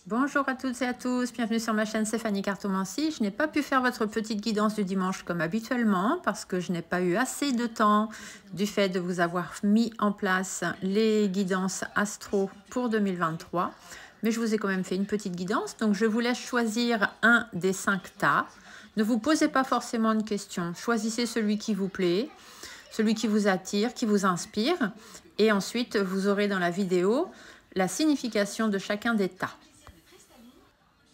Bonjour à toutes et à tous, bienvenue sur ma chaîne, c'est Fanny Cartomancie. Je n'ai pas pu faire votre petite guidance du dimanche comme habituellement parce que je n'ai pas eu assez de temps du fait de vous avoir mis en place les guidances astro pour 2023. Mais je vous ai quand même fait une petite guidance, donc je vous laisse choisir un des 5 tas. Ne vous posez pas forcément une question, choisissez celui qui vous plaît, celui qui vous attire, qui vous inspire. Et ensuite, vous aurez dans la vidéo la signification de chacun des tas.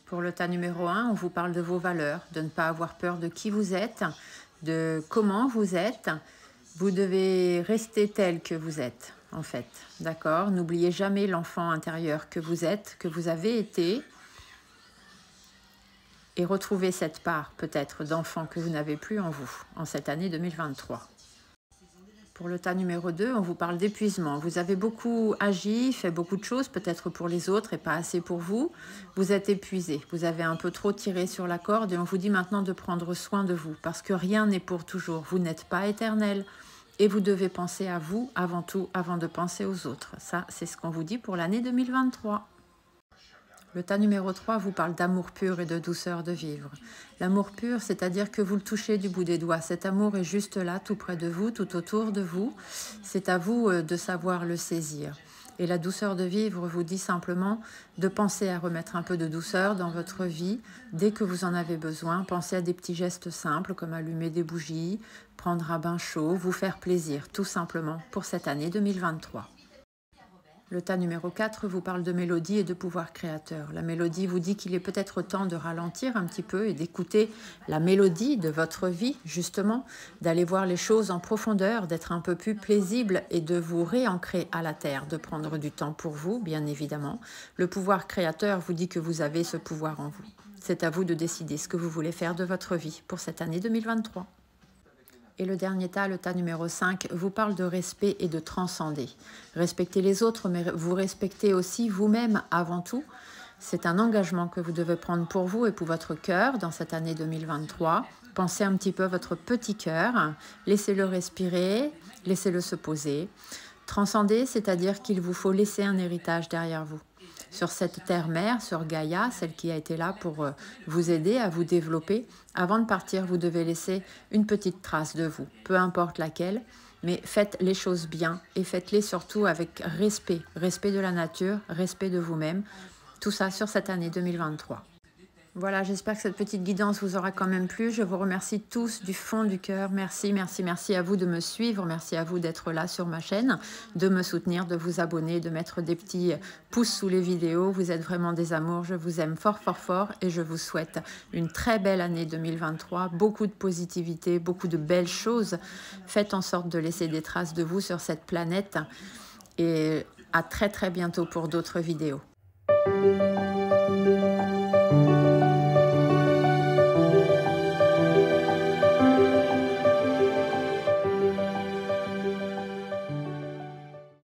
Pour le tas numéro 1, on vous parle de vos valeurs, de ne pas avoir peur de qui vous êtes, de comment vous êtes. Vous devez rester tel que vous êtes, en fait. D'accord? N'oubliez jamais l'enfant intérieur que vous êtes, que vous avez été. Et retrouvez cette part, peut-être, d'enfant que vous n'avez plus en vous, en cette année 2023. Pour le tas numéro 2, on vous parle d'épuisement. Vous avez beaucoup agi, fait beaucoup de choses, peut-être pour les autres et pas assez pour vous. Vous êtes épuisé, vous avez un peu trop tiré sur la corde et on vous dit maintenant de prendre soin de vous parce que rien n'est pour toujours. Vous n'êtes pas éternel et vous devez penser à vous avant tout, avant de penser aux autres. Ça, c'est ce qu'on vous dit pour l'année 2023. Le tas numéro 3 vous parle d'amour pur et de douceur de vivre. L'amour pur, c'est-à-dire que vous le touchez du bout des doigts. Cet amour est juste là, tout près de vous, tout autour de vous. C'est à vous de savoir le saisir. Et la douceur de vivre vous dit simplement de penser à remettre un peu de douceur dans votre vie. Dès que vous en avez besoin, pensez à des petits gestes simples comme allumer des bougies, prendre un bain chaud, vous faire plaisir, tout simplement, pour cette année 2023. Le tas numéro 4 vous parle de mélodie et de pouvoir créateur. La mélodie vous dit qu'il est peut-être temps de ralentir un petit peu et d'écouter la mélodie de votre vie, justement, d'aller voir les choses en profondeur, d'être un peu plus paisible et de vous réancrer à la terre, de prendre du temps pour vous, bien évidemment. Le pouvoir créateur vous dit que vous avez ce pouvoir en vous. C'est à vous de décider ce que vous voulez faire de votre vie pour cette année 2023. Et le dernier tas, le tas numéro 5, vous parle de respect et de transcender. Respectez les autres, mais vous respectez aussi vous-même avant tout. C'est un engagement que vous devez prendre pour vous et pour votre cœur dans cette année 2023. Pensez un petit peu à votre petit cœur, laissez-le respirer, laissez-le se poser. Transcender, c'est-à-dire qu'il vous faut laisser un héritage derrière vous. Sur cette terre-mère, sur Gaïa, celle qui a été là pour vous aider à vous développer. Avant de partir, vous devez laisser une petite trace de vous, peu importe laquelle, mais faites les choses bien et faites-les surtout avec respect. Respect de la nature, respect de vous-même. Tout ça sur cette année 2023. Voilà, j'espère que cette petite guidance vous aura quand même plu. Je vous remercie tous du fond du cœur. Merci, merci, merci à vous de me suivre. Merci à vous d'être là sur ma chaîne, de me soutenir, de vous abonner, de mettre des petits pouces sous les vidéos. Vous êtes vraiment des amours. Je vous aime fort, fort, fort et je vous souhaite une très belle année 2023. Beaucoup de positivité, beaucoup de belles choses. Faites en sorte de laisser des traces de vous sur cette planète et à très, très bientôt pour d'autres vidéos.